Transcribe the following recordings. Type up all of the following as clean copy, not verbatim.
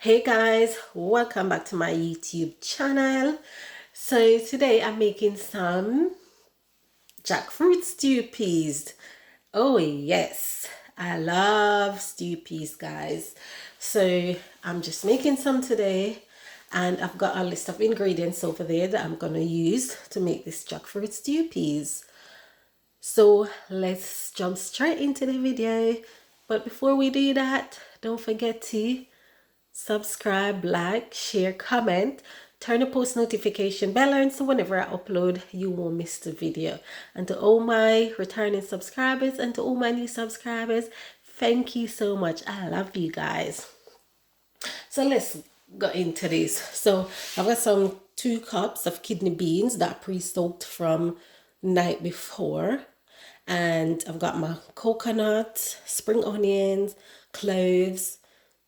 Hey guys, welcome back to my YouTube channel. So today I'm making some jackfruit stew peas. Oh yes, I love stew peas, guys. So I'm just making some today, and I've got a list of ingredients over there that I'm gonna use to make this jackfruit stew peas. So let's jump straight into the video. But before we do that, don't forget to subscribe, like, share, comment, turn the post notification bell on so whenever I upload, you won't miss the video. And to all my returning subscribers and to all my new subscribers, thank you so much. I love you guys. So let's go into this. So I've got some 2 cups of kidney beans that pre-soaked from night before. And I've got my coconut, spring onions, cloves,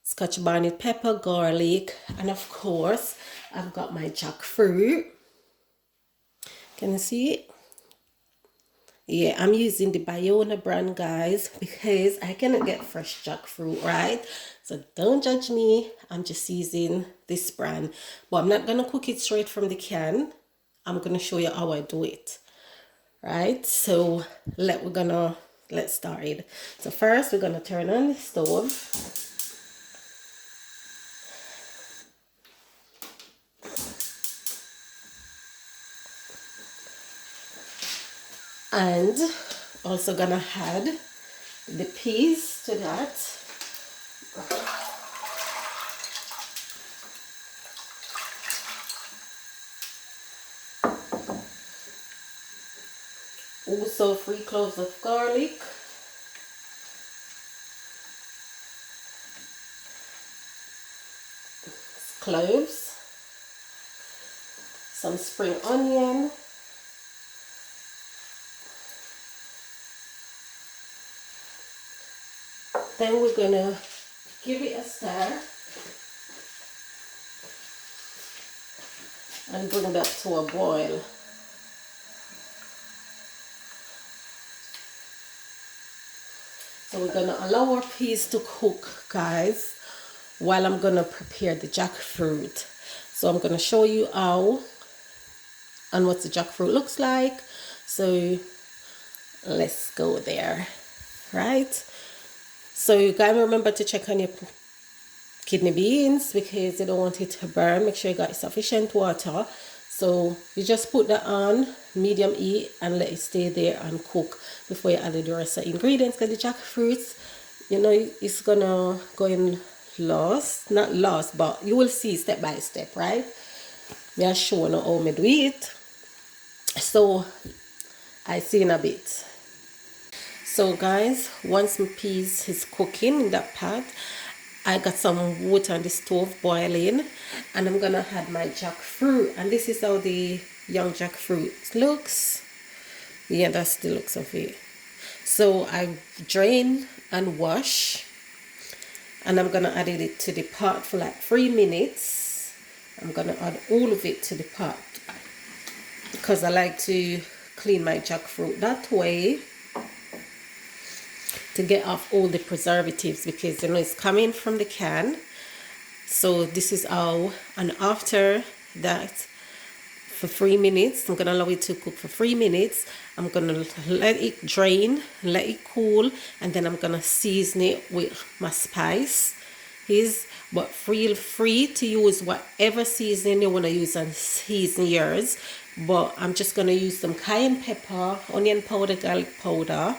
scotch bonnet pepper, garlic, and of course I've got my jackfruit. Can you see it? Yeah, I'm using the Bayona brand, guys, because I cannot get fresh jackfruit, right? So don't judge me. I'm just using this brand, but I'm not gonna cook it straight from the can. I'm gonna show you how I do it, right? So let's start it. So first we're gonna turn on the stove. And also gonna add the peas to that. Also 3 cloves of garlic. Cloves. Some spring onion. Then we're gonna give it a stir and bring that to a boil. So we're gonna allow our peas to cook, guys, while I'm gonna prepare the jackfruit. So I'm gonna show you how and what the jackfruit looks like. So let's go there, right? So you gotta remember to check on your kidney beans because you don't want it to burn. Make sure you got sufficient water. So you just put that on medium heat and let it stay there and cook before you add the rest of the ingredients. Because the jackfruits, you know, it's gonna go in not lost, but you will see step by step, right? Me are showing how me do it. So I see in a bit. So guys, once my peas is cooking in that pot, I got some water on the stove boiling, and I'm gonna add my jackfruit. And this is how the young jackfruit looks. Yeah, that's the looks of it. So I drain and wash, and I'm gonna add it to the pot for like 3 minutes. I'm gonna add all of it to the pot because I like to clean my jackfruit that way to get off all the preservatives, because you know it's coming from the can. So this is how, and after that, for 3 minutes, I'm gonna allow it to cook for 3 minutes. I'm gonna let it drain, let it cool, and then I'm gonna season it with my spice. But feel free to use whatever seasoning you want to use and season yours. But I'm just gonna use some cayenne pepper, onion powder, garlic powder,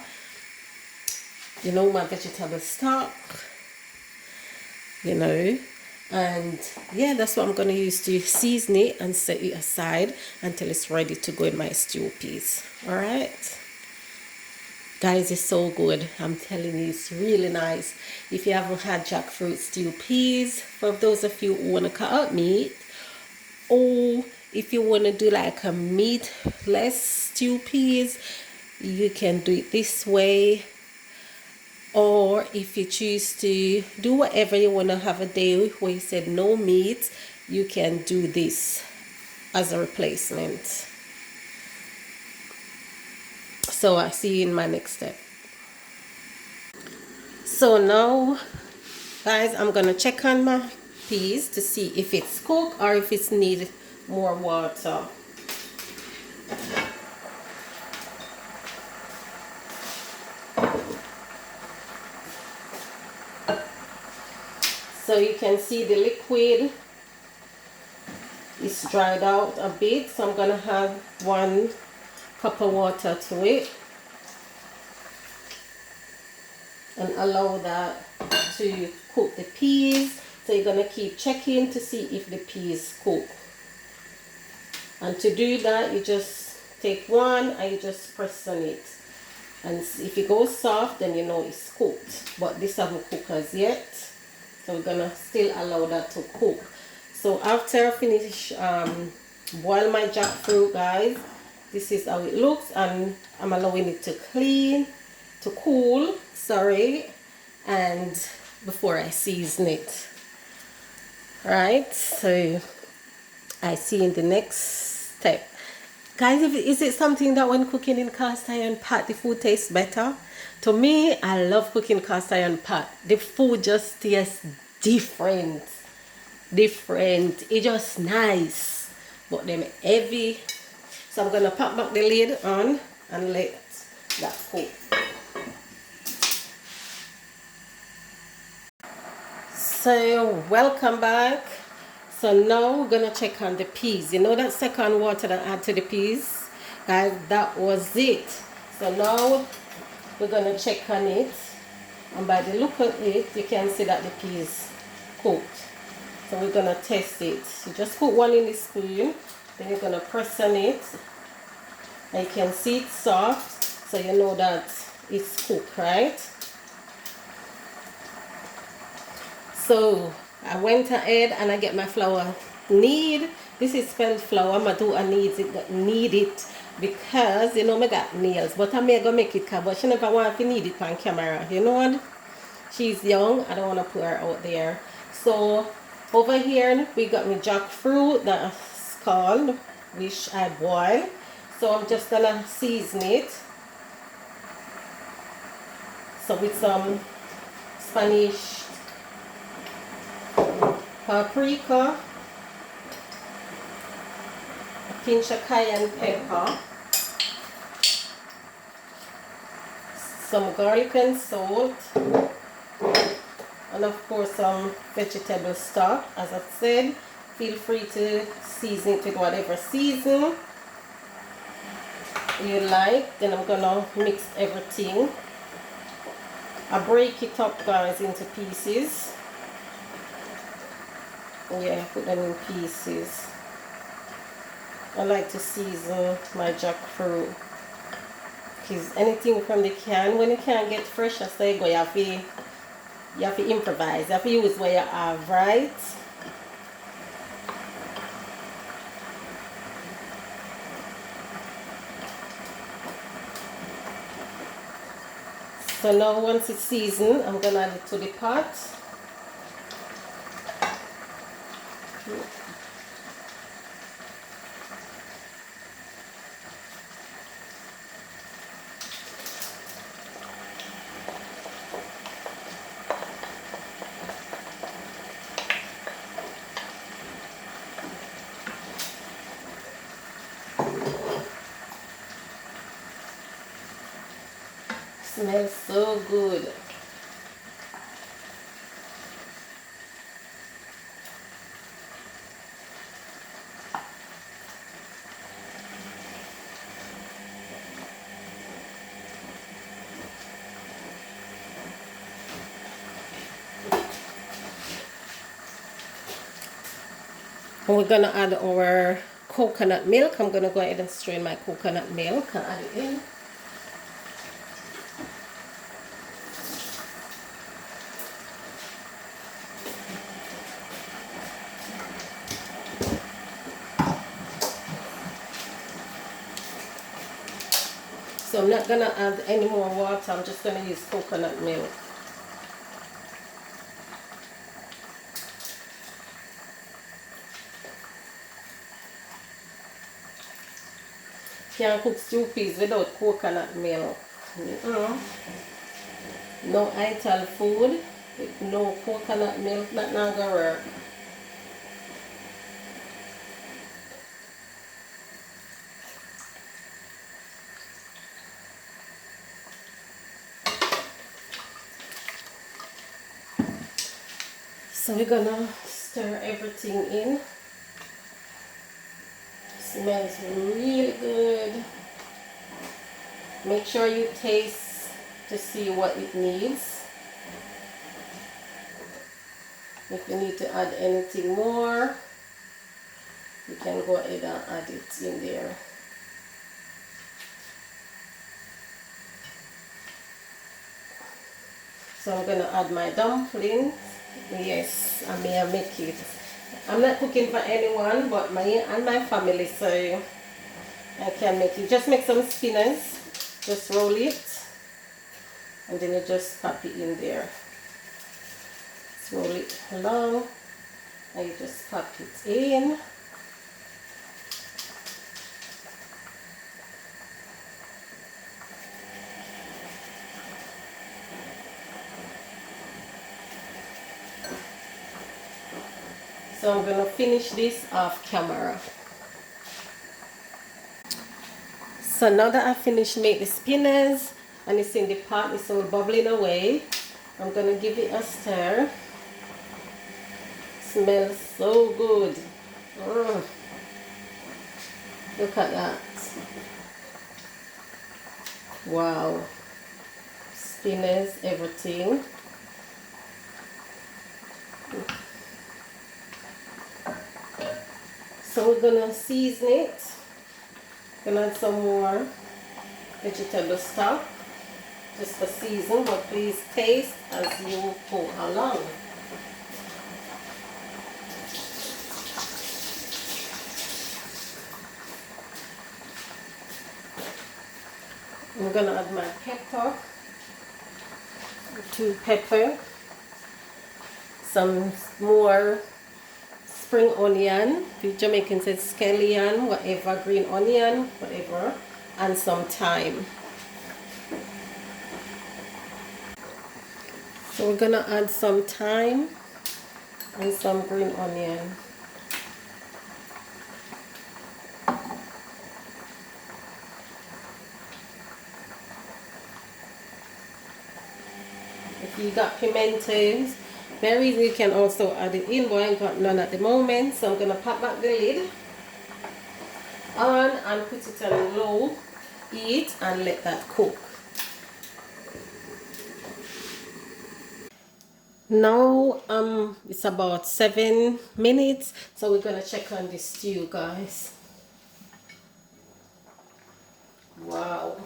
you know, my vegetable stock, you know, and yeah, that's what I'm going to use to season it and set it aside until it's ready to go in my stew peas. All right, guys, it's so good. I'm telling you, it's really nice. If you haven't had jackfruit stew peas, for those of you who want to cut out meat, or if you want to do like a meatless stew peas, you can do it this way. Or if you choose to do whatever you want to have a day where you said no meat, you can do this as a replacement. So I see you in my next step. So now, guys, I'm gonna check on my peas to see if it's cooked or if it's need more water. So you can see the liquid is dried out a bit, so I'm gonna add 1 cup of water to it and allow that to cook the peas. So you're gonna keep checking to see if the peas cook. And to do that, you just take one and you just press on it. And if it goes soft, then you know it's cooked. But this hasn't cooked as yet. So we're gonna still allow that to cook. So after I finish boil my jackfruit, guys, this is how it looks, and I'm allowing it to cool, and before I season it. Right, so I see in the next step. Guys, is it something that when cooking in cast iron pot, the food tastes better? To me, I love cooking cast iron pot. The food just tastes different. It's just nice. But them heavy. So I'm going to pop back the lid on and let that cook. So, welcome back. So now we're going to check on the peas. You know that second water that I add to the peas? Guys, that was it. So now we're going to check on it. And by the look of it, you can see that the peas cooked. So we're going to test it. You just put one in the spoon. Then you're going to press on it. And you can see it's soft. So you know that it's cooked, right? So I went ahead and I get my flour. This is spelled flour. I do need it because you know I got nails. But I may go make it, but she never want to need it on camera. You know what? She's young. I don't want to put her out there. So over here we got my jackfruit that's called, which I boil. So I'm just gonna season it. So with some Spanish paprika, a pinch of cayenne pepper, some garlic and salt, and of course some vegetable stock. As I said, feel free to season it with whatever season you like. Then I'm gonna mix everything. I break it up, guys, into pieces. Yeah, put them in pieces. I like to season my jackfruit because anything from the can, when you can't get fresh, I say go, you have to improvise. You have to use what you have, right? So now once it's seasoned, I'm gonna add it to the pot. Smells so good. And we're gonna add our coconut milk. I'm gonna go ahead and strain my coconut milk and add it in. So I'm not gonna add any more water. I'm just gonna use coconut milk. Can't cook stew peas without coconut milk. No ital food with no coconut milk, that not gonna work. So we're gonna stir everything in. Smells really good. Make sure you taste to see what it needs. If you need to add anything more, you can go ahead and add it in there. So I'm gonna add my dumplings. Yes, I may make it. I'm not cooking for anyone but me and my family, so I can make it. Just make some spinners, just roll it, and then you just pop it in there. Just roll it along, and you just pop it in. So I'm gonna finish this off camera. So now that I finished make the spinners and it's in the pot, it's all bubbling away, I'm gonna give it a stir. Smells so good. Look at that. Wow. Spinners, everything. So we're gonna season it. Gonna add some more vegetable stock just for season, but please taste as you go along. I'm gonna add my pepper, 2 pepper, some more spring onion, the Jamaican says scallion, whatever, green onion, whatever, and some thyme. So we're gonna add some thyme and some green onion. If you got pimentos, berries, you can also add it in, but I ain't got none at the moment, so I'm gonna pop back the lid on and put it on low heat and let that cook. Now it's about 7 minutes, so we're gonna check on the stew, guys. Wow,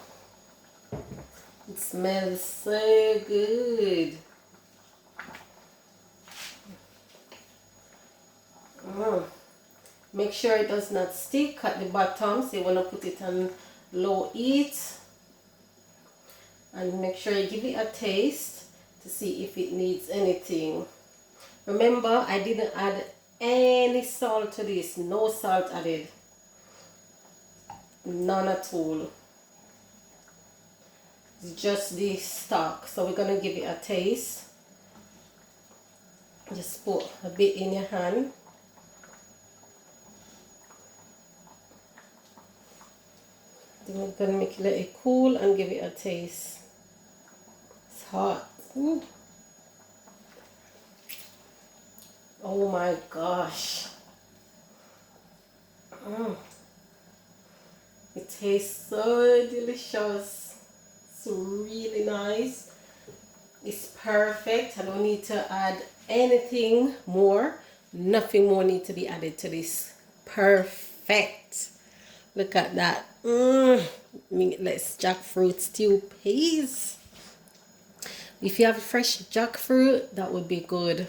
it smells so good. Make sure it does not stick at the bottom, so you want to put it on low heat, and make sure you give it a taste to see if it needs anything. Remember, I didn't add any salt to this, no salt added, none at all. It's just the stock, so we're gonna give it a taste. Just put a bit in your hand. Then we're gonna make it let it cool and give it a taste. It's hot. Ooh. Oh my gosh. It tastes so delicious. It's really nice. It's perfect. I don't need to add anything more. Nothing more needs to be added to this. Perfect. Look at that. Let's jackfruit stew peas. If you have fresh jackfruit, that would be good.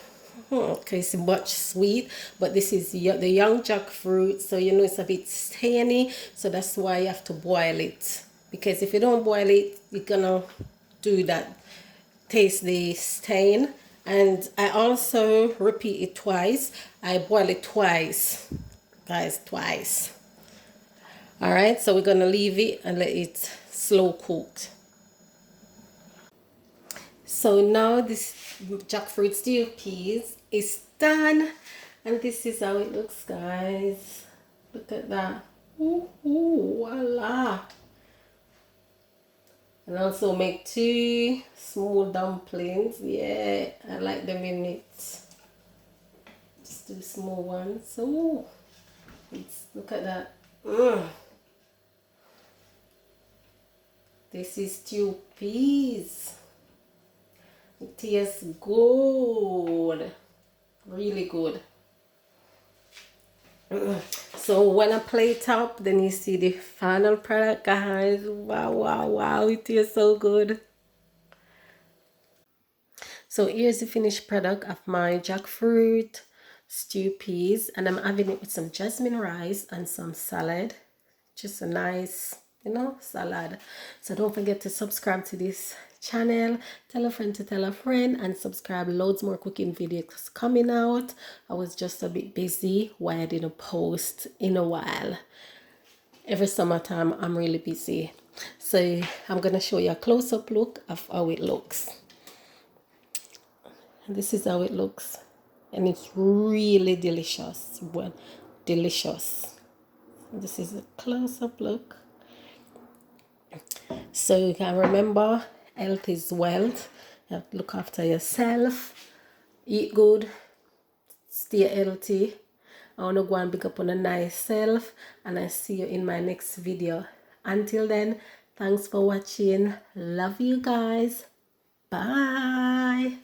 Okay, it's much sweet, but this is the young jackfruit, so you know it's a bit stainy, so that's why you have to boil it, because if you don't boil it, you're gonna do that, taste the stain. And I also repeat it twice. I boil it twice, guys, twice. All right, so we're gonna leave it and let it slow cooked. So now this jackfruit stew peas is done, and this is how it looks, guys. Look at that. Ooh, voila. And also make 2 small dumplings. Yeah, I like them in it. do small ones. So look at that. Mm. This is stew peas. It tastes good, really good. So when I plate up, then you see the final product, guys. Wow, wow, wow, it tastes so good. So here's the finished product of my jackfruit stew peas, and I'm having it with some jasmine rice and some salad. Just a nice, salad. So don't forget to subscribe to this channel, tell a friend to tell a friend, and subscribe. Loads more cooking videos coming out. I was just a bit busy why I didn't post in a while. Every summertime I'm really busy. So I'm gonna show you a close-up look of how it looks. And this is how it looks, and it's really delicious. Well, delicious. This is a close-up look. So you can remember, health is wealth. You have to look after yourself, eat good, stay healthy. I want to go and pick up on a nice self, and I see you in my next video. Until then, thanks for watching. Love you guys. Bye.